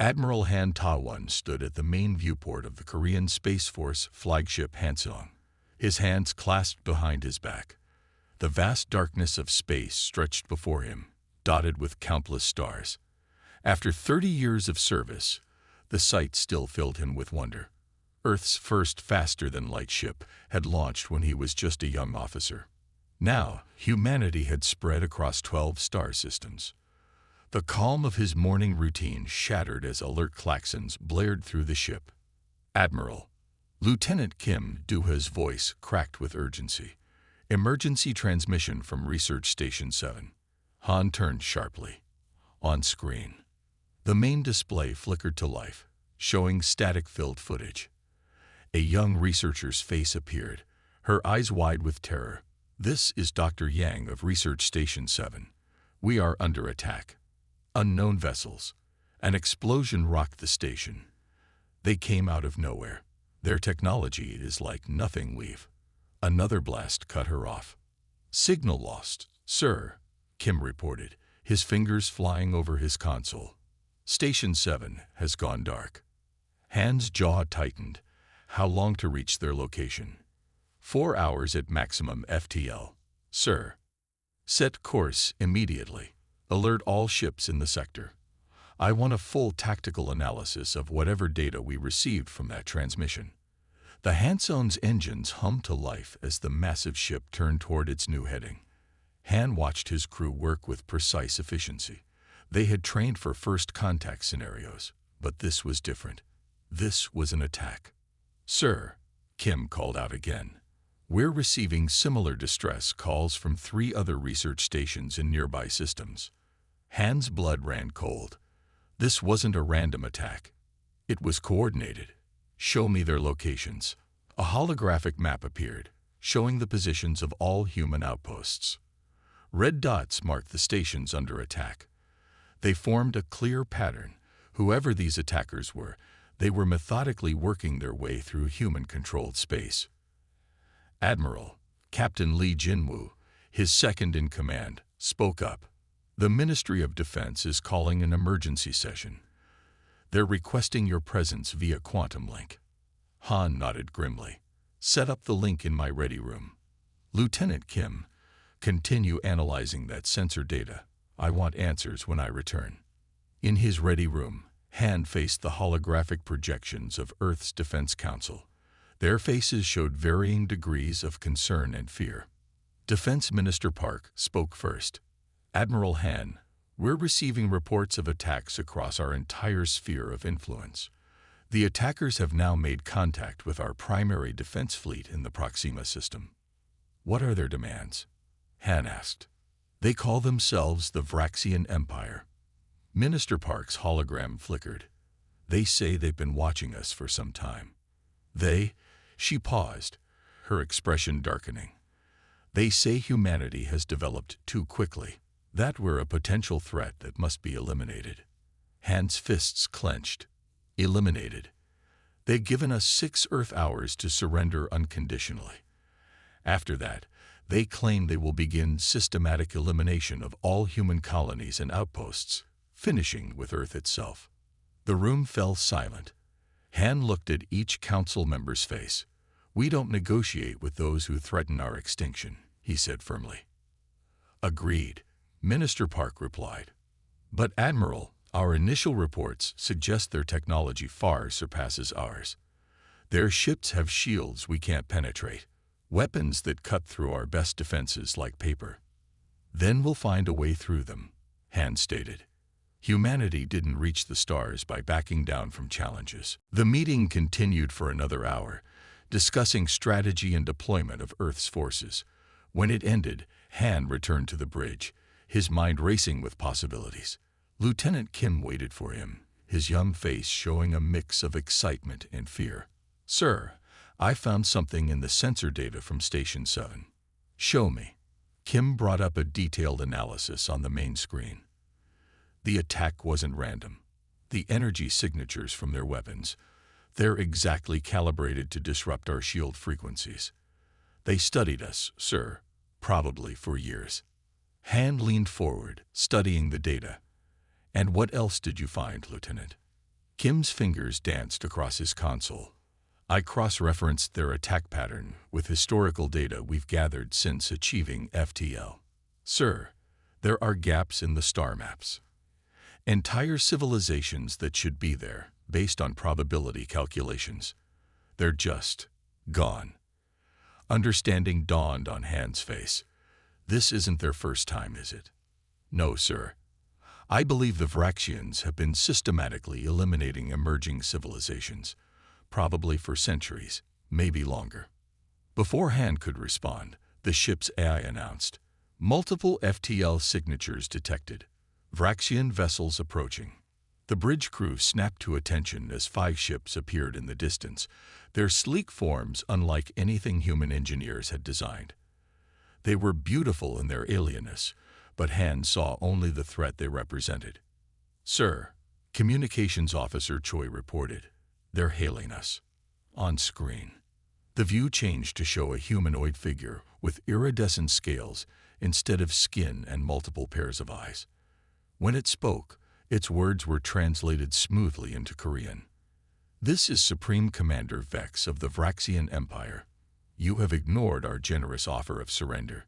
Admiral Han Ta-won stood at the main viewport of the Korean Space Force flagship Hansong, his hands clasped behind his back. The vast darkness of space stretched before him, dotted with countless stars. After 30 years of service, the sight still filled him with wonder. Earth's first faster-than-light ship had launched when he was just a young officer. Now, humanity had spread across 12 star systems. The calm of his morning routine shattered as alert klaxons blared through the ship. "Admiral." Lieutenant Kim Do-ha's voice cracked with urgency. "Emergency transmission from Research Station 7. Han turned sharply. On screen, the main display flickered to life, showing static-filled footage. A young researcher's face appeared, her eyes wide with terror. "This is Dr. Yang of Research Station 7. We are under attack. Unknown vessels." An explosion rocked the station. They came out of nowhere. "Their technology is like nothing we've." Another blast cut her off. "Signal lost, sir," Kim reported, his fingers flying over his console. "Station 7 has gone dark." Han's jaw tightened. How long to reach their location? 4 hours at maximum FTL, sir. "Set course immediately. Alert all ships in the sector. I want a full tactical analysis of whatever data we received from that transmission." The Hansong's engines hummed to life as the massive ship turned toward its new heading. Han watched his crew work with precise efficiency. They had trained for first contact scenarios, but this was different. This was an attack. "Sir," Kim called out again, "we're receiving similar distress calls from 3 other research stations in nearby systems." Han's blood ran cold. This wasn't a random attack. It was coordinated. "Show me their locations." A holographic map appeared, showing the positions of all human outposts. Red dots marked the stations under attack. They formed a clear pattern. Whoever these attackers were, they were methodically working their way through human-controlled space. "Admiral," Captain Lee Jinwoo, his second in command, spoke up. "The Ministry of Defense is calling an emergency session. They're requesting your presence via quantum link." Han nodded grimly. "Set up the link in my ready room." "Lieutenant Kim, continue analyzing that sensor data. I want answers when I return." In his ready room, Han faced the holographic projections of Earth's Defense Council. Their faces showed varying degrees of concern and fear. Defense Minister Park spoke first. "Admiral Han, we're receiving reports of attacks across our entire sphere of influence. The attackers have now made contact with our primary defense fleet in the Proxima system." "What are their demands?" Han asked. "They call themselves the Vraxian Empire." Minister Park's hologram flickered. "They say they've been watching us for some time." "They?" She paused, her expression darkening. "They say humanity has developed too quickly, that we're a potential threat that must be eliminated." Han's fists clenched. "Eliminated." "They've given us 6 Earth hours to surrender unconditionally. After that, they claim they will begin systematic elimination of all human colonies and outposts, finishing with Earth itself." The room fell silent. Han looked at each council member's face. "We don't negotiate with those who threaten our extinction," he said firmly. "Agreed," Minister Park replied. "But Admiral, our initial reports suggest their technology far surpasses ours. Their ships have shields we can't penetrate, weapons that cut through our best defenses like paper." "Then we'll find a way through them," Han stated. Humanity didn't reach the stars by backing down from challenges. The meeting continued for another hour, discussing strategy and deployment of Earth's forces. When it ended, Han returned to the bridge, his mind racing with possibilities. Lieutenant Kim waited for him, his young face showing a mix of excitement and fear. "Sir, I found something in the sensor data from Station 7. "Show me." Kim brought up a detailed analysis on the main screen. The attack wasn't random. The energy signatures from their weapons, they're exactly calibrated to disrupt our shield frequencies. They studied us, sir, probably for years. Han leaned forward, studying the data. "And what else did you find, Lieutenant?" Kim's fingers danced across his console. I cross-referenced their attack pattern with historical data we've gathered since achieving FTL. Sir, there are gaps in the star maps. Entire civilizations that should be there, based on probability calculations. They're just gone. Understanding dawned on Han's face. This isn't their first time, is it? No, sir. I believe the Vraxians have been systematically eliminating emerging civilizations, probably for centuries, maybe longer. Before Han could respond, the ship's AI announced, multiple FTL signatures detected. Vraxian vessels approaching. The bridge crew snapped to attention as 5 ships appeared in the distance, their sleek forms unlike anything human engineers had designed. They were beautiful in their alienness, but Han saw only the threat they represented. Sir, Communications Officer Choi reported, they're hailing us. On screen. The view changed to show a humanoid figure with iridescent scales instead of skin and multiple pairs of eyes. When it spoke, its words were translated smoothly into Korean. This is Supreme Commander Vex of the Vraxian Empire. You have ignored our generous offer of surrender.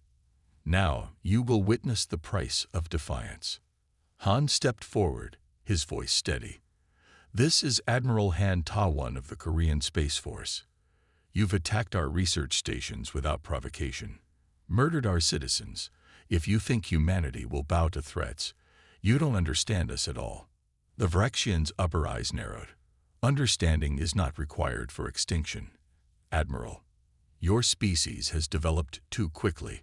Now you will witness the price of defiance. Han stepped forward, his voice steady. This is Admiral Han Ta-won of the Korean Space Force. You've attacked our research stations without provocation, murdered our citizens. If you think humanity will bow to threats, you don't understand us at all. The Vraxian's upper eyes narrowed. Understanding is not required for extinction. Admiral, your species has developed too quickly,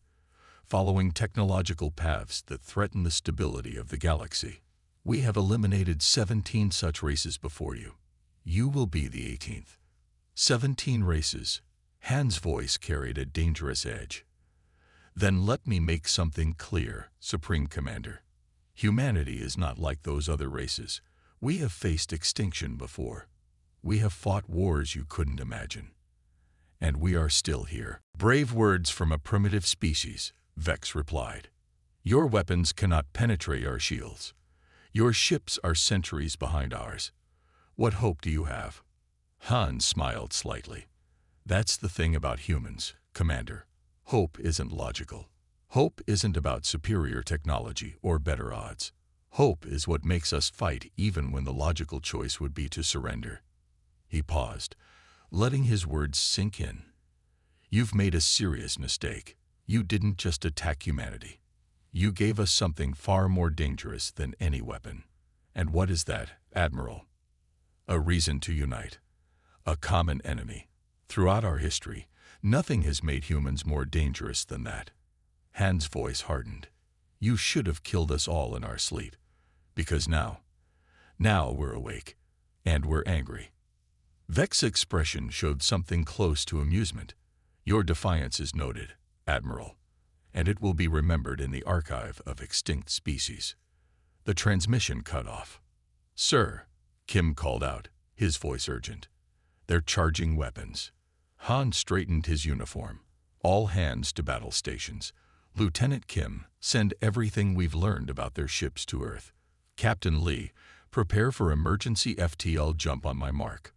following technological paths that threaten the stability of the galaxy. We have eliminated 17 such races before you. You will be the 18th. 17 races. Han's voice carried a dangerous edge. Then let me make something clear, Supreme Commander. Humanity is not like those other races. We have faced extinction before. We have fought wars you couldn't imagine. And we are still here. Brave words from a primitive species, Vex replied. Your weapons cannot penetrate our shields. Your ships are centuries behind ours. What hope do you have? Han smiled slightly. That's the thing about humans, Commander. Hope isn't logical. Hope isn't about superior technology or better odds. Hope is what makes us fight even when the logical choice would be to surrender. He paused, letting his words sink in. You've made a serious mistake. You didn't just attack humanity. You gave us something far more dangerous than any weapon. And what is that, Admiral? A reason to unite. A common enemy. Throughout our history, nothing has made humans more dangerous than that. Han's voice hardened. You should have killed us all in our sleep. Because now we're awake. And we're angry. Vex's expression showed something close to amusement. Your defiance is noted, Admiral, and it will be remembered in the archive of extinct species. The transmission cut off. Sir, Kim called out, his voice urgent. They're charging weapons. Han straightened his uniform. All hands to battle stations. Lieutenant Kim, send everything we've learned about their ships to Earth. Captain Lee, prepare for emergency FTL jump on my mark.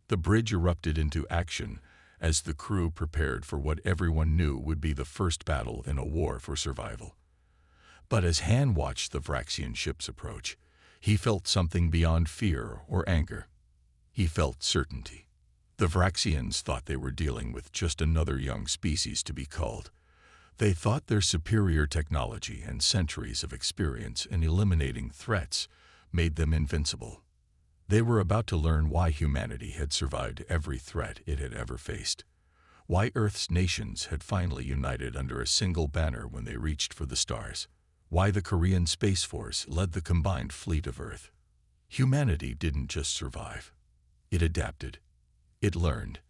The bridge erupted into action as the crew prepared for what everyone knew would be the first battle in a war for survival. But as Han watched the Vraxian ships approach, he felt something beyond fear or anger. He felt certainty. The Vraxians thought they were dealing with just another young species to be culled. They thought their superior technology and centuries of experience in eliminating threats made them invincible. They were about to learn why humanity had survived every threat it had ever faced, why Earth's nations had finally united under a single banner when they reached for the stars, why the Korean Space Force led the combined fleet of Earth. Humanity didn't just survive. It adapted. It learned.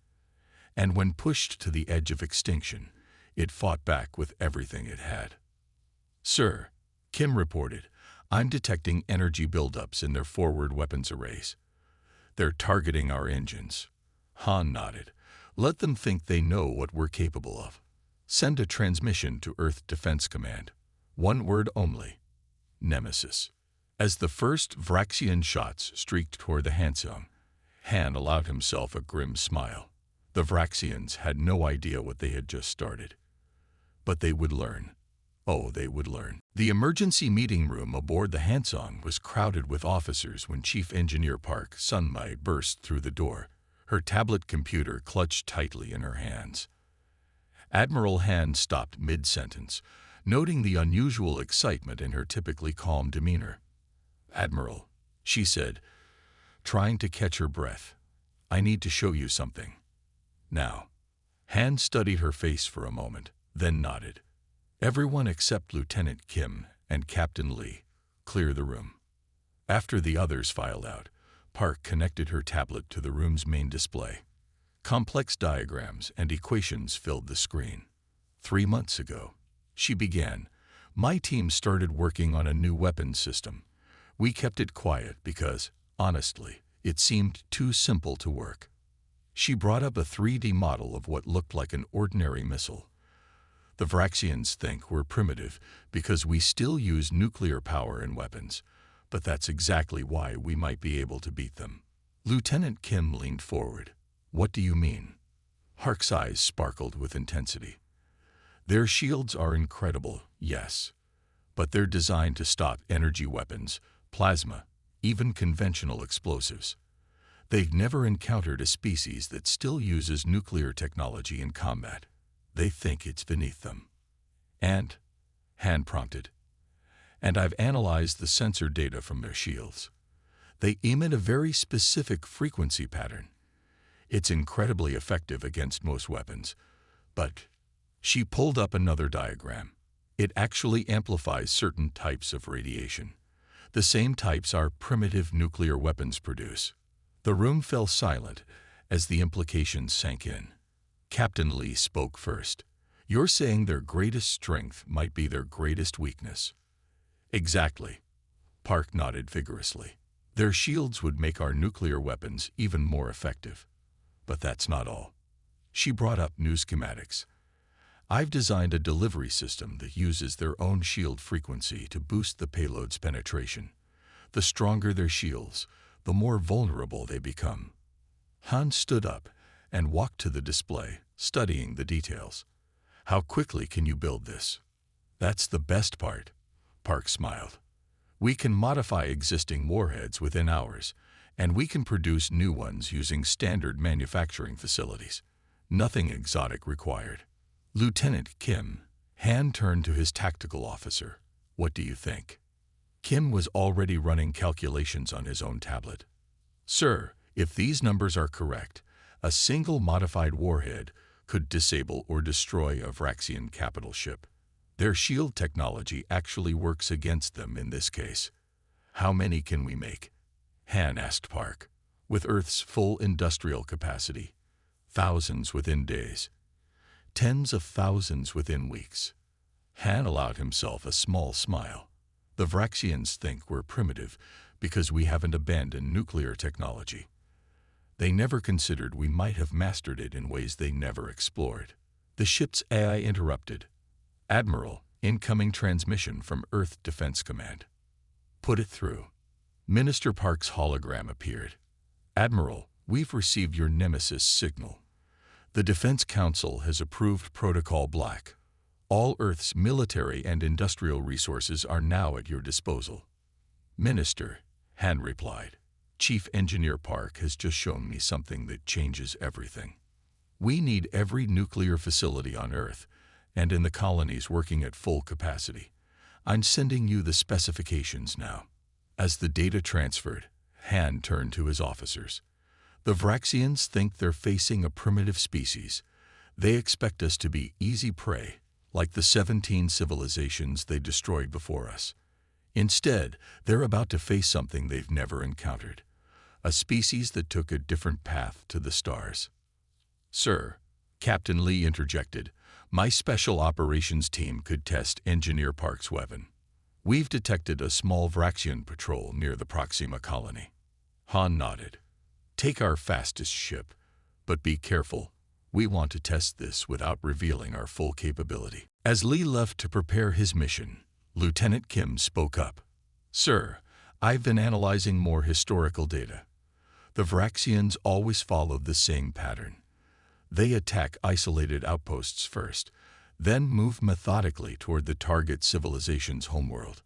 And when pushed to the edge of extinction, it fought back with everything it had. Sir, Kim reported, I'm detecting energy buildups in their forward weapons arrays. They're targeting our engines. Han nodded. Let them think they know what we're capable of. Send a transmission to Earth Defense Command. One word only. Nemesis. As the first Vraxian shots streaked toward the Hansung, Han allowed himself a grim smile. The Vraxians had no idea what they had just started. But they would learn. Oh, they would learn. The emergency meeting room aboard the Hansung was crowded with officers when Chief Engineer Park Sun-mai burst through the door, her tablet computer clutched tightly in her hands. Admiral Han stopped mid-sentence, noting the unusual excitement in her typically calm demeanor. "Admiral," she said, trying to catch her breath, "I need to show you something." "Now." Han studied her face for a moment, then nodded. "Everyone except Lieutenant Kim and Captain Lee, clear the room." After the others filed out, Park connected her tablet to the room's main display. Complex diagrams and equations filled the screen. 3 months ago, she began, my team started working on a new weapons system. We kept it quiet because, honestly, it seemed too simple to work. She brought up a 3D model of what looked like an ordinary missile. The Vraxians think we're primitive because we still use nuclear power in weapons, but that's exactly why we might be able to beat them. Lieutenant Kim leaned forward. "What do you mean?" Park's eyes sparkled with intensity. "Their shields are incredible, yes, but they're designed to stop energy weapons, plasma, even conventional explosives. They've never encountered a species that still uses nuclear technology in combat. They think it's beneath them." "And?" Han prompted. "And I've analyzed the sensor data from their shields. They emit a very specific frequency pattern. It's incredibly effective against most weapons, but..." She pulled up another diagram. "It actually amplifies certain types of radiation, the same types our primitive nuclear weapons produce." The room fell silent as the implications sank in. Captain Lee spoke first. "You're saying their greatest strength might be their greatest weakness." "Exactly." Park nodded vigorously. "Their shields would make our nuclear weapons even more effective. But that's not all." She brought up new schematics. "I've designed a delivery system that uses their own shield frequency to boost the payload's penetration. The stronger their shields, the more vulnerable they become." Han stood up and walked to the display, studying the details. "How quickly can you build this?" "That's the best part," Park smiled. "We can modify existing warheads within hours, and we can produce new ones using standard manufacturing facilities. Nothing exotic required." "Lieutenant Kim," Han turned to his tactical officer. "What do you think?" Kim was already running calculations on his own tablet. "Sir, if these numbers are correct, a single modified warhead could disable or destroy a Vraxian capital ship. Their shield technology actually works against them in this case." "How many can we make?" Han asked Park. "With Earth's full industrial capacity, thousands within days. Tens of thousands within weeks." Han allowed himself a small smile. "The Vraxians think we're primitive because we haven't abandoned nuclear technology. They never considered we might have mastered it in ways they never explored." The ship's AI interrupted. "Admiral, incoming transmission from Earth Defense Command." "Put it through." Minister Park's hologram appeared. "Admiral, we've received your Nemesis signal. The Defense Council has approved Protocol Black. All Earth's military and industrial resources are now at your disposal." "Minister," Han replied, "Chief Engineer Park has just shown me something that changes everything. We need every nuclear facility on Earth and in the colonies working at full capacity. I'm sending you the specifications now." As the data transferred, Han turned to his officers. "The Vraxians think they're facing a primitive species. They expect us to be easy prey, like the 17 civilizations they destroyed before us. Instead, they're about to face something they've never encountered, a species that took a different path to the stars." "Sir," Captain Lee interjected, "my special operations team could test Engineer Park's weapon. We've detected a small Vraxian patrol near the Proxima colony." Han nodded. "Take our fastest ship, but be careful. We want to test this without revealing our full capability." As Lee left to prepare his mission, Lieutenant Kim spoke up. "Sir, I've been analyzing more historical data. The Vraxians always followed the same pattern. They attack isolated outposts first, then move methodically toward the target civilization's homeworld.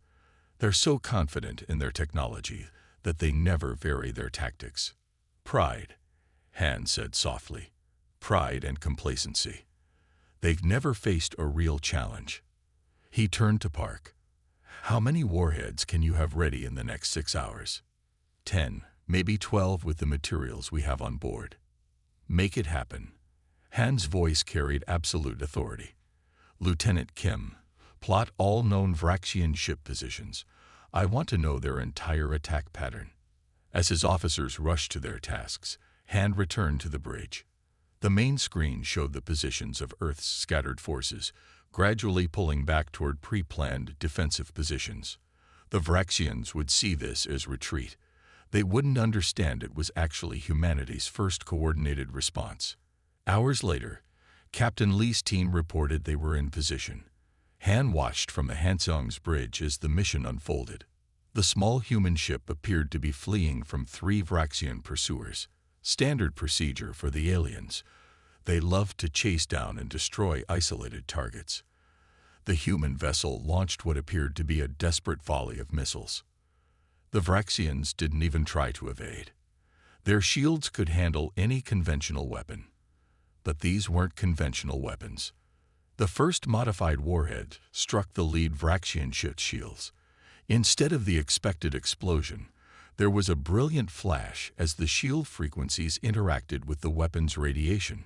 They're so confident in their technology that they never vary their tactics. Pride, Han said softly. Pride and complacency. They've never faced a real challenge. He turned to Park. How many warheads can you have ready in the next 6 hours? 10, maybe 12 with the materials we have on board. Make it happen. Han's voice carried absolute authority. Lieutenant Kim, plot all known Vraxian ship positions. I want to know their entire attack pattern. As his officers rushed to their tasks, Han returned to the bridge. The main screen showed the positions of Earth's scattered forces, gradually pulling back toward pre-planned defensive positions. The Vraxians would see this as retreat. They wouldn't understand it was actually humanity's first coordinated response. Hours later, Captain Lee's team reported they were in position. Han watched from the Hansong's bridge as the mission unfolded. The small human ship appeared to be fleeing from 3 Vraxian pursuers, standard procedure for the aliens. They loved to chase down and destroy isolated targets. The human vessel launched what appeared to be a desperate volley of missiles. The Vraxians didn't even try to evade. Their shields could handle any conventional weapon. But these weren't conventional weapons. The first modified warhead struck the lead Vraxian ship's shields. Instead of the expected explosion, there was a brilliant flash as the shield frequencies interacted with the weapon's radiation.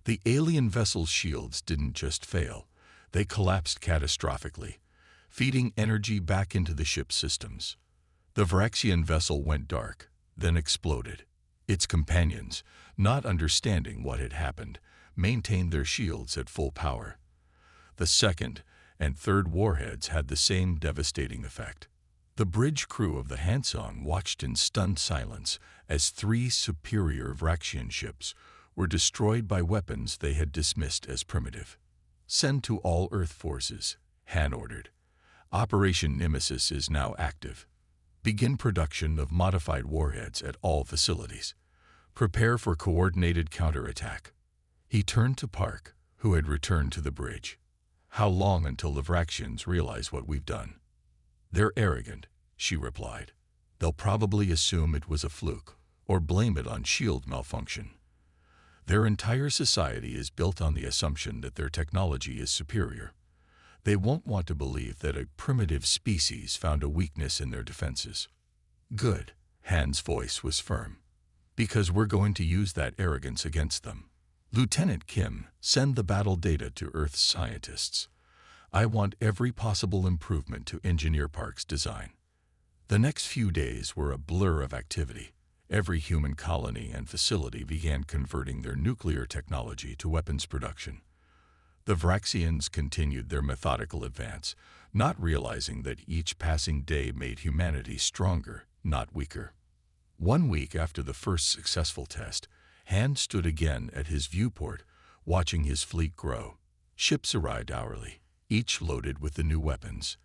The alien vessel's shields didn't just fail, they collapsed catastrophically, feeding energy back into the ship's systems. The Vraxian vessel went dark, then exploded. Its companions, not understanding what had happened, maintained their shields at full power. The second and third warheads had the same devastating effect. The bridge crew of the Hansong watched in stunned silence as 3 superior Vraxian ships were destroyed by weapons they had dismissed as primitive. Send to all Earth forces, Han ordered. Operation Nemesis is now active. Begin production of modified warheads at all facilities. Prepare for coordinated counterattack. He turned to Park, who had returned to the bridge. How long until the Vraxians realize what we've done? They're arrogant, she replied. They'll probably assume it was a fluke, or blame it on shield malfunction. Their entire society is built on the assumption that their technology is superior. They won't want to believe that a primitive species found a weakness in their defenses. Good, Han's voice was firm. Because we're going to use that arrogance against them. Lieutenant Kim, send the battle data to Earth's scientists. I want every possible improvement to Engineer Park's design. The next few days were a blur of activity. Every human colony and facility began converting their nuclear technology to weapons production. The Vraxians continued their methodical advance, not realizing that each passing day made humanity stronger, not weaker. 1 week after the first successful test, Han stood again at his viewport, watching his fleet grow. Ships arrived hourly, each loaded with the new weapons.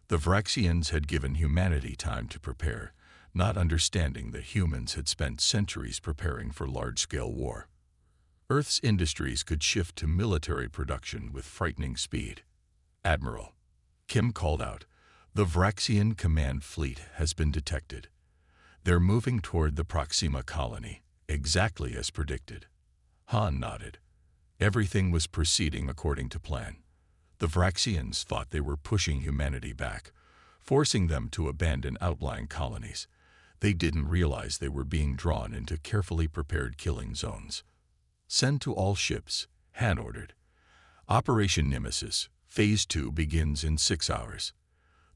The Vraxians had given humanity time to prepare, not understanding that humans had spent centuries preparing for large-scale war. Earth's industries could shift to military production with frightening speed. Admiral, Kim called out, the Vraxian command fleet has been detected. They're moving toward the Proxima colony, exactly as predicted. Han nodded. Everything was proceeding according to plan. The Vraxians thought they were pushing humanity back, forcing them to abandon outlying colonies. They didn't realize they were being drawn into carefully prepared killing zones. Send to all ships, Han ordered. Operation Nemesis, Phase 2 begins in 6 hours.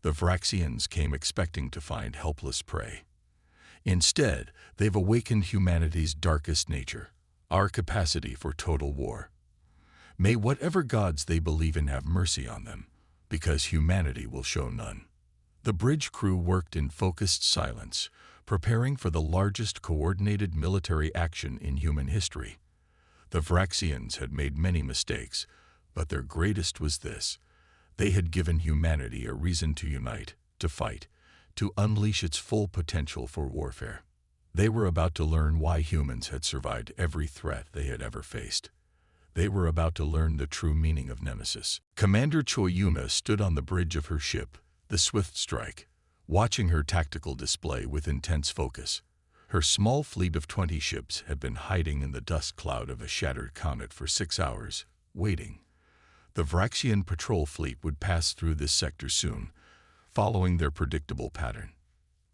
The Vraxians came expecting to find helpless prey. Instead, they've awakened humanity's darkest nature, our capacity for total war. May whatever gods they believe in have mercy on them, because humanity will show none. The bridge crew worked in focused silence, preparing for the largest coordinated military action in human history. The Vraxians had made many mistakes, but their greatest was this. They had given humanity a reason to unite, to fight, to unleash its full potential for warfare. They were about to learn why humans had survived every threat they had ever faced. They were about to learn the true meaning of Nemesis. Commander Choi Yuna stood on the bridge of her ship, the Swift Strike, watching her tactical display with intense focus. Her small fleet of 20 ships had been hiding in the dust cloud of a shattered comet for 6 hours, waiting. The Vraxian patrol fleet would pass through this sector soon, following their predictable pattern.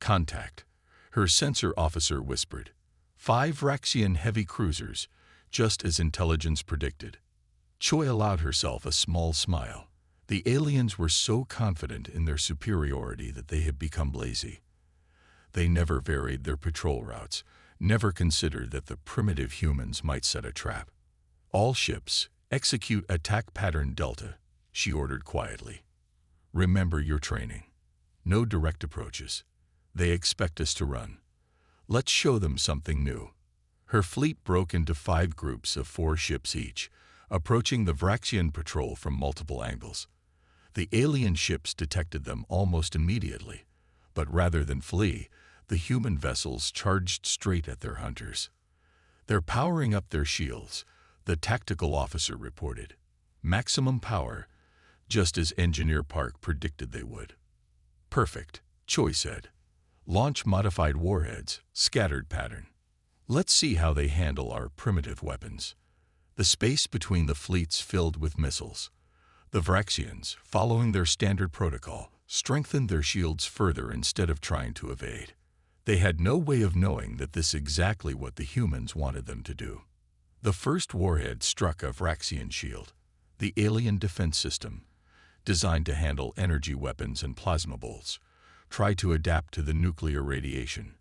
Contact, her sensor officer whispered. 5 Vraxian heavy cruisers, just as intelligence predicted. Choi allowed herself a small smile. The aliens were so confident in their superiority that they had become lazy. They never varied their patrol routes, never considered that the primitive humans might set a trap. All ships, execute attack pattern Delta, she ordered quietly. Remember your training. No direct approaches. They expect us to run. Let's show them something new. Her fleet broke into 5 groups of 4 ships each, approaching the Vraxian patrol from multiple angles. The alien ships detected them almost immediately, but rather than flee, the human vessels charged straight at their hunters. They're powering up their shields, the tactical officer reported. Maximum power, just as Engineer Park predicted they would. Perfect, Choi said. Launch modified warheads, scattered pattern. Let's see how they handle our primitive weapons. The space between the fleets filled with missiles. The Vraxians, following their standard protocol, strengthened their shields further instead of trying to evade. They had no way of knowing that this is exactly what the humans wanted them to do. The first warhead struck a Vraxian shield, the alien defense system, designed to handle energy weapons and plasma bolts, tried to adapt to the nuclear radiation.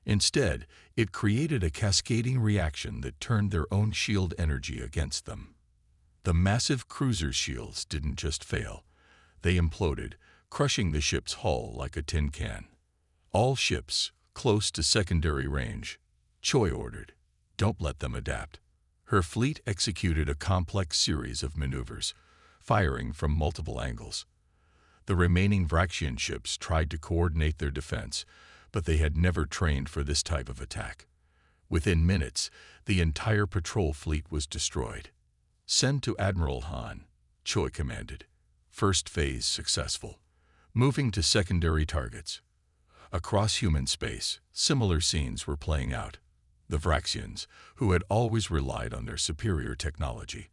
Instead, it created a cascading reaction that turned their own shield energy against them. The massive cruiser shields didn't just fail. They imploded, crushing the ship's hull like a tin can. All ships, close to secondary range, Choi ordered. Don't let them adapt. Her fleet executed a complex series of maneuvers, firing from multiple angles. The remaining Vraxian ships tried to coordinate their defense, but they had never trained for this type of attack. Within minutes, the entire patrol fleet was destroyed. Send to Admiral Han, Choi commanded. First phase successful. Moving to secondary targets. Across human space, similar scenes were playing out. The Vraxians, who had always relied on their superior technology,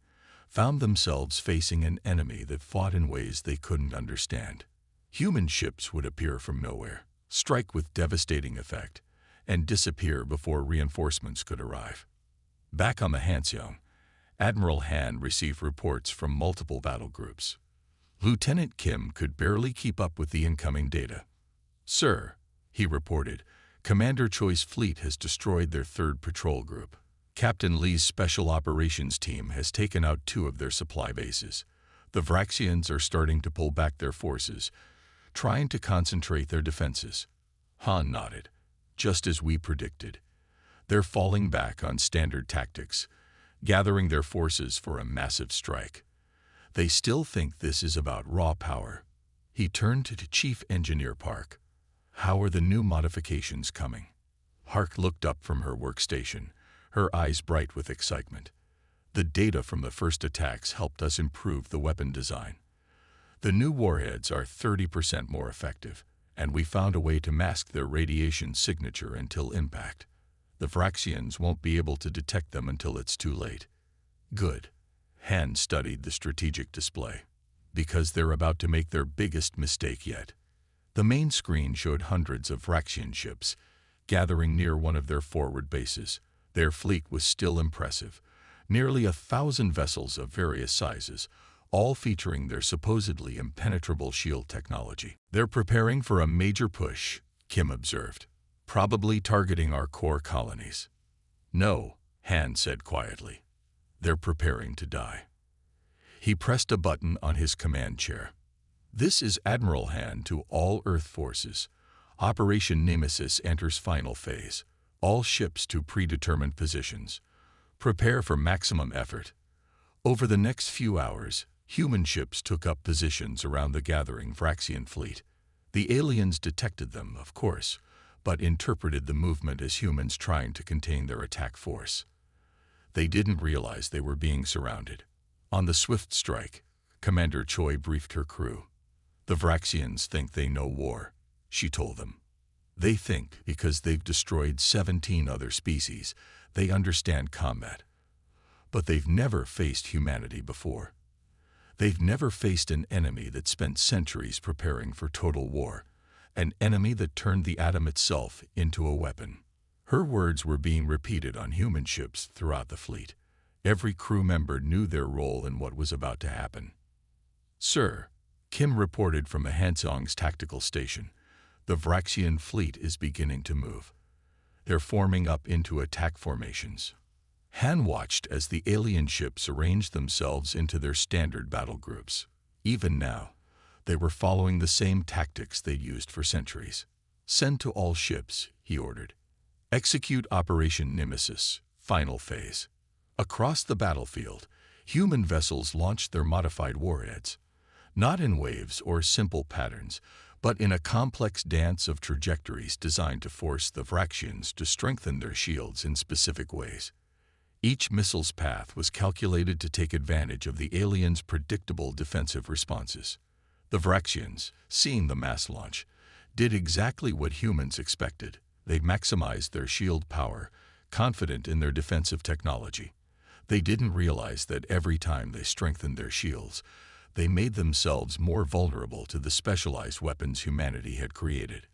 found themselves facing an enemy that fought in ways they couldn't understand. Human ships would appear from nowhere, strike with devastating effect, and disappear before reinforcements could arrive. Back on the Hanseong, Admiral Han received reports from multiple battle groups. Lieutenant Kim could barely keep up with the incoming data. Sir, he reported, Commander Choi's fleet has destroyed their 3rd patrol group. Captain Lee's Special Operations team has taken out 2 of their supply bases. The Vraxians are starting to pull back their forces, trying to concentrate their defenses. Han nodded. Just as we predicted. They're falling back on standard tactics, gathering their forces for a massive strike. They still think this is about raw power. He turned to Chief Engineer Park. How are the new modifications coming? Park looked up from her workstation, her eyes bright with excitement. The data from the first attacks helped us improve the weapon design. The new warheads are 30% more effective, and we found a way to mask their radiation signature until impact. The Vraxians won't be able to detect them until it's too late. Good. Han studied the strategic display. Because they're about to make their biggest mistake yet. The main screen showed hundreds of Vraxian ships, gathering near one of their forward bases. Their fleet was still impressive. Nearly 1,000 vessels of various sizes, all featuring their supposedly impenetrable shield technology. They're preparing for a major push, Kim observed. Probably targeting our core colonies. No, Han said quietly. They're preparing to die. He pressed a button on his command chair. This is Admiral Han to all Earth forces. Operation Nemesis enters final phase. All ships to predetermined positions. Prepare for maximum effort. Over the next few hours, human ships took up positions around the gathering Vraxian fleet. The aliens detected them, of course, but interpreted the movement as humans trying to contain their attack force. They didn't realize they were being surrounded. On the swift strike, Commander Choi briefed her crew. "The Vraxians think they know war," she told them. "They think because they've destroyed 17 other species, they understand combat. But they've never faced humanity before. They've never faced an enemy that spent centuries preparing for total war, an enemy that turned the atom itself into a weapon." Her words were being repeated on human ships throughout the fleet. Every crew member knew their role in what was about to happen. "Sir," Kim reported from a Hansong's tactical station, "the Vraxian fleet is beginning to move. They're forming up into attack formations." Han watched as the alien ships arranged themselves into their standard battle groups. Even now, they were following the same tactics they'd used for centuries. "Send to all ships," he ordered. "Execute Operation Nemesis, final phase." Across the battlefield, human vessels launched their modified warheads, not in waves or simple patterns, but in a complex dance of trajectories designed to force the Vraxians to strengthen their shields in specific ways. Each missile's path was calculated to take advantage of the aliens' predictable defensive responses. The Vraxians, seeing the mass launch, did exactly what humans expected. They maximized their shield power, confident in their defensive technology. They didn't realize that every time they strengthened their shields, they made themselves more vulnerable to the specialized weapons humanity had created.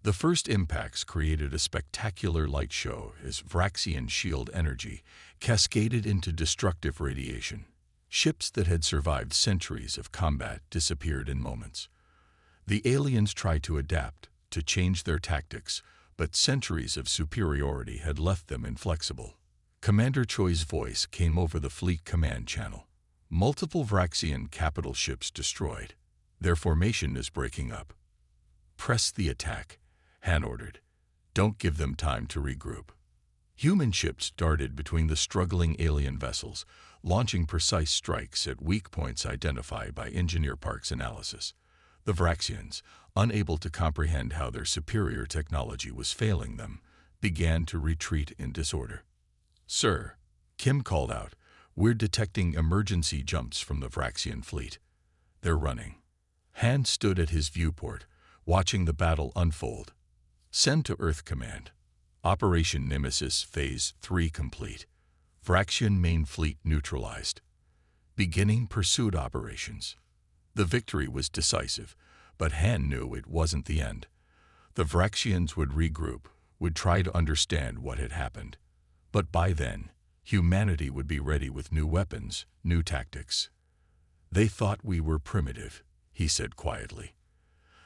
The first impacts created a spectacular light show as Vraxian shield energy cascaded into destructive radiation. Ships that had survived centuries of combat disappeared in moments. The aliens tried to adapt, to change their tactics, but centuries of superiority had left them inflexible. Commander Choi's voice came over the fleet command channel. "Multiple Vraxian capital ships destroyed. Their formation is breaking up." "Press the attack," Han ordered. "Don't give them time to regroup." Human ships darted between the struggling alien vessels, launching precise strikes at weak points identified by Engineer Park's analysis. The Vraxians, unable to comprehend how their superior technology was failing them, began to retreat in disorder. "Sir," Kim called out, "we're detecting emergency jumps from the Vraxian fleet. They're running." Han stood at his viewport, watching the battle unfold. "Send to Earth Command. Operation Nemesis Phase 3 complete. Vraxian main fleet neutralized. Beginning pursuit operations." The victory was decisive, but Han knew it wasn't the end. The Vraxians would regroup, would try to understand what had happened. But by then, humanity would be ready with new weapons, new tactics. "They thought we were primitive," he said quietly.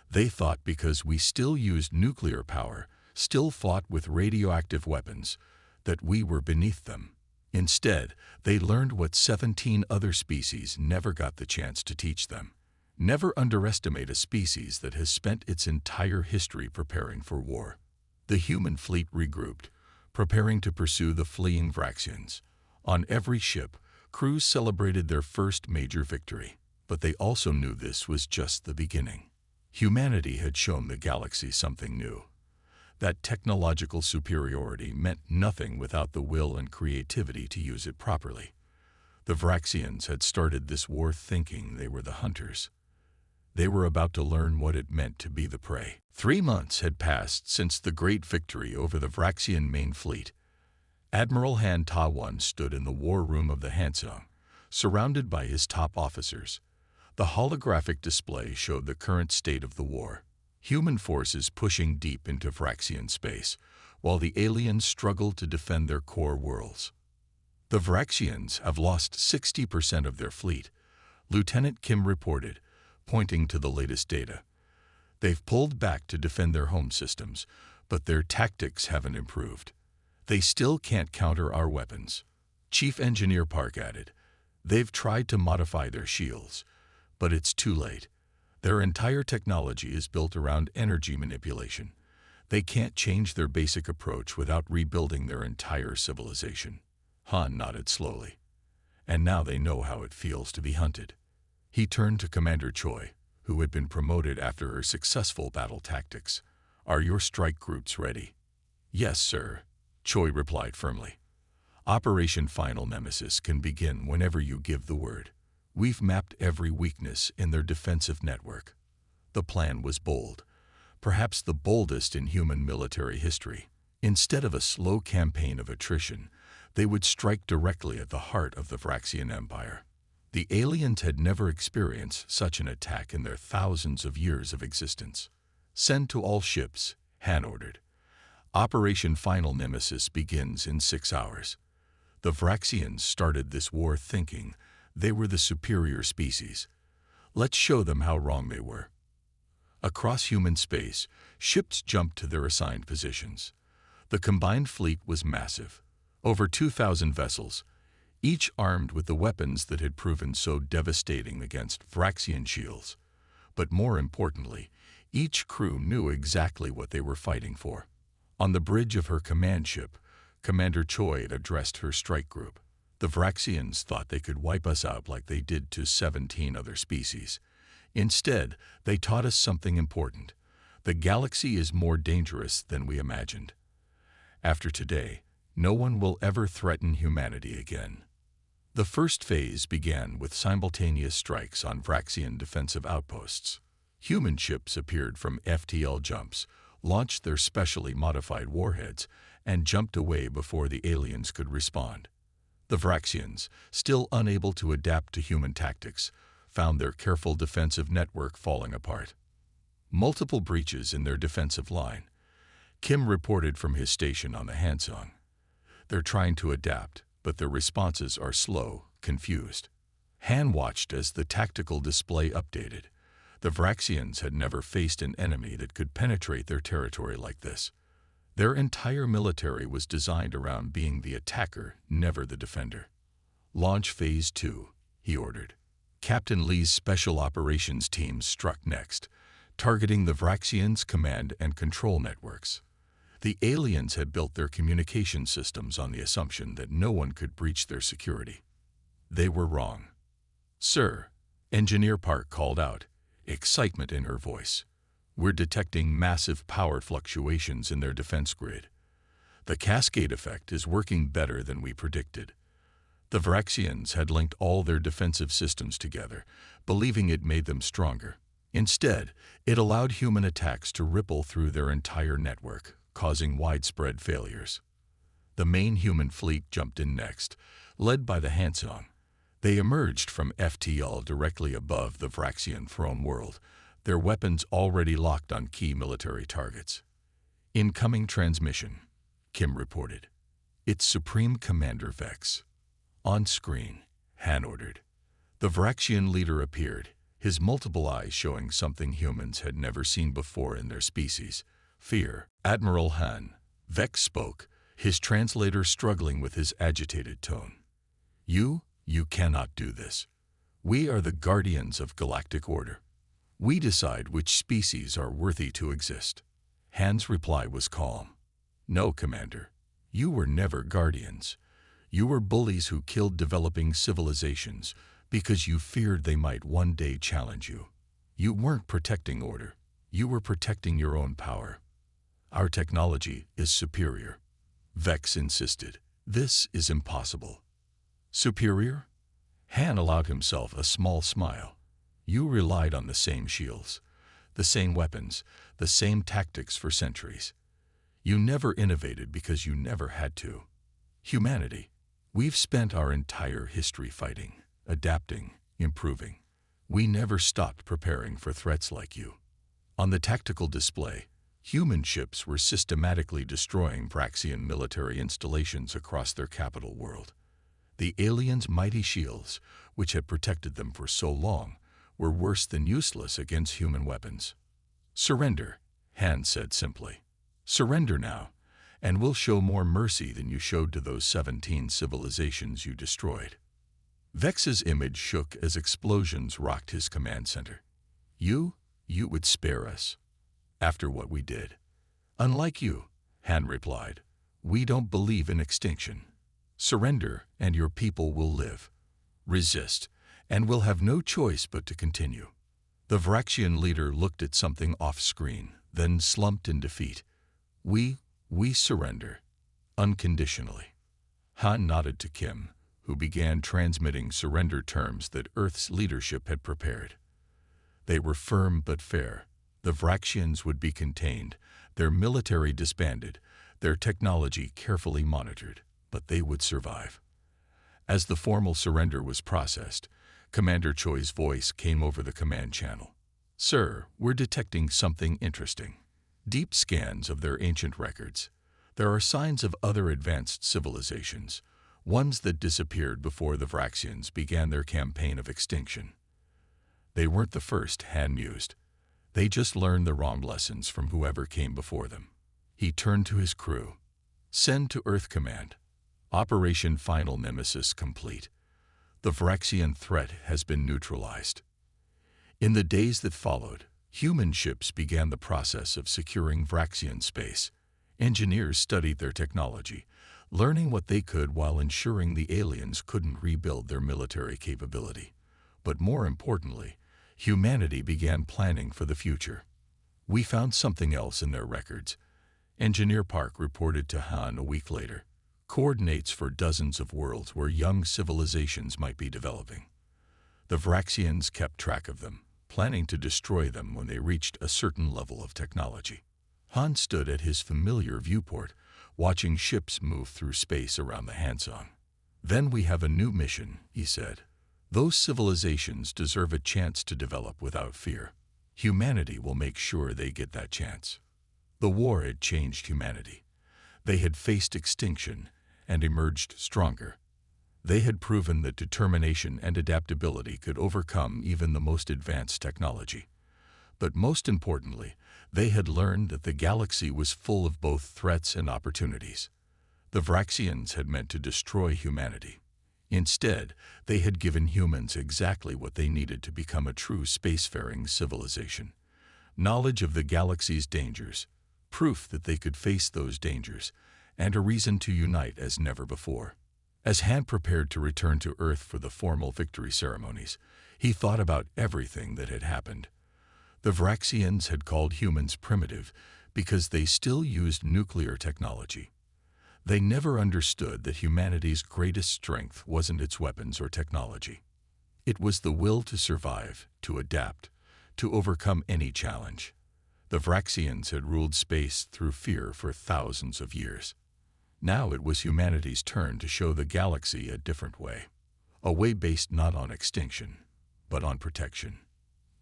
"They thought because we still used nuclear power, still fought with radioactive weapons, that we were beneath them. Instead, they learned what 17 other species never got the chance to teach them. Never underestimate a species that has spent its entire history preparing for war." The human fleet regrouped, preparing to pursue the fleeing Vraxians. On every ship, crews celebrated their first major victory, but they also knew this was just the beginning. Humanity had shown the galaxy something new. That technological superiority meant nothing without the will and creativity to use it properly. The Vraxians had started this war thinking they were the hunters. They were about to learn what it meant to be the prey. 3 months had passed since the great victory over the Vraxian main fleet. Admiral Han Ta-1 stood in the war room of the Hansong, surrounded by his top officers. The holographic display showed the current state of the war. Human forces pushing deep into Vraxian space, while the aliens struggled to defend their core worlds. "The Vraxians have lost 60% of their fleet," Lieutenant Kim reported, pointing to the latest data. "They've pulled back to defend their home systems, but their tactics haven't improved. They still can't counter our weapons." Chief Engineer Park added, "They've tried to modify their shields, but it's too late. Their entire technology is built around energy manipulation. They can't change their basic approach without rebuilding their entire civilization." Han nodded slowly. "And now they know how it feels to be hunted." He turned to Commander Choi. who had been promoted after her successful battle tactics. "Are your strike groups ready?" "Yes, sir," Choi replied firmly. "Operation Final Nemesis can begin whenever you give the word. We've mapped every weakness in their defensive network." The plan was bold, perhaps the boldest in human military history. Instead of a slow campaign of attrition, they would strike directly at the heart of the Vraxian Empire. The aliens had never experienced such an attack in their thousands of years of existence. "Send to all ships," Han ordered. "Operation Final Nemesis begins in 6 hours." The Vraxians started this war thinking they were the superior species. Let's show them how wrong they were. Across human space, ships jumped to their assigned positions. The combined fleet was massive, over 2,000 vessels, each armed with the weapons that had proven so devastating against Vraxian shields. But more importantly, each crew knew exactly what they were fighting for. On the bridge of her command ship, Commander Choi had addressed her strike group. "The Vraxians thought they could wipe us out like they did to 17 other species. Instead, they taught us something important. The galaxy is more dangerous than we imagined. After today, no one will ever threaten humanity again." The first phase began with simultaneous strikes on Vraxian defensive outposts. Human ships appeared from FTL jumps, launched their specially modified warheads, and jumped away before the aliens could respond. The Vraxians, still unable to adapt to human tactics, found their careful defensive network falling apart. Multiple breaches in their defensive line. Kim reported from his station on the Hansong. "They're trying to adapt, but their responses are slow, confused." Han watched as the tactical display updated. The Vraxians had never faced an enemy that could penetrate their territory like this. Their entire military was designed around being the attacker, never the defender. "Launch Phase 2, he ordered. Captain Lee's Special Operations team struck next, targeting the Vraxians' command and control networks. The aliens had built their communication systems on the assumption that no one could breach their security. They were wrong. "Sir," Engineer Park called out, excitement in her voice. "We're detecting massive power fluctuations in their defense grid. The cascade effect is working better than we predicted." The Vraxians had linked all their defensive systems together, believing it made them stronger. Instead, it allowed human attacks to ripple through their entire network, causing widespread failures. The main human fleet jumped in next, led by the Hansong. They emerged from FTL directly above the Vraxian throne world, their weapons already locked on key military targets. "Incoming transmission," Kim reported. "It's Supreme Commander Vex." "On screen," Han ordered. The Vraxian leader appeared, his multiple eyes showing something humans had never seen before in their species: fear. "Admiral Han," Vex spoke, his translator struggling with his agitated tone. You cannot do this. We are the guardians of galactic order. We decide which species are worthy to exist." Han's reply was calm. "No, Commander. You were never guardians. You were bullies who killed developing civilizations because you feared they might one day challenge you. You weren't protecting order. You were protecting your own power. Our technology is superior." Vex insisted. "This is impossible." "Superior?" Han allowed himself a small smile. "You relied on the same shields, the same weapons, the same tactics for centuries. You never innovated because you never had to. Humanity, we've spent our entire history fighting, adapting, improving. We never stopped preparing for threats like you." On the tactical display, human ships were systematically destroying Vraxian military installations across their capital world. The aliens' mighty shields, which had protected them for so long, were worse than useless against human weapons. "Surrender," Han said simply. "Surrender now, and we'll show more mercy than you showed to those 17 civilizations you destroyed." Vex's image shook as explosions rocked his command center. You would spare us, after what we did." "Unlike you," Han replied, "we don't believe in extinction. Surrender, and your people will live. Resist, and we'll have no choice but to continue." The Vraxian leader looked at something off-screen, then slumped in defeat. We surrender. Unconditionally. Han nodded to Kim, who began transmitting surrender terms that Earth's leadership had prepared. They were firm but fair. The Vraxians would be contained, their military disbanded, their technology carefully monitored, but they would survive. As the formal surrender was processed, Commander Choi's voice came over the command channel. "Sir, we're detecting something interesting. Deep scans of their ancient records. There are signs of other advanced civilizations, ones that disappeared before the Vraxians began their campaign of extinction. They weren't the first," Han mused. "They just learned the wrong lessons from whoever came before them." He turned to his crew. "Send to Earth Command. Operation Final Nemesis complete. The Vraxian threat has been neutralized." In the days that followed, human ships began the process of securing Vraxian space. Engineers studied their technology, learning what they could while ensuring the aliens couldn't rebuild their military capability. But more importantly, humanity began planning for the future. "We found something else in their records," Engineer Park reported to Han a week later. "Coordinates for dozens of worlds where young civilizations might be developing. The Vraxians kept track of them, planning to destroy them when they reached a certain level of technology." Han stood at his familiar viewport, watching ships move through space around the Hansong. "Then we have a new mission," he said. "Those civilizations deserve a chance to develop without fear. Humanity will make sure they get that chance." The war had changed humanity. They had faced extinction and emerged stronger. They had proven that determination and adaptability could overcome even the most advanced technology. But most importantly, they had learned that the galaxy was full of both threats and opportunities. The Vraxians had meant to destroy humanity. Instead, they had given humans exactly what they needed to become a true spacefaring civilization: knowledge of the galaxy's dangers, proof that they could face those dangers, and a reason to unite as never before. As Han prepared to return to Earth for the formal victory ceremonies, he thought about everything that had happened. The Vraxians had called humans primitive because they still used nuclear technology. They never understood that humanity's greatest strength wasn't its weapons or technology. It was the will to survive, to adapt, to overcome any challenge. The Vraxians had ruled space through fear for thousands of years. Now it was humanity's turn to show the galaxy a different way. A way based not on extinction, but on protection.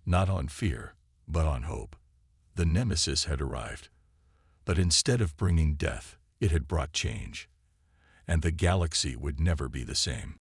Not on fear, but on hope. The Nemesis had arrived. But instead of bringing death, it had brought change. And the galaxy would never be the same.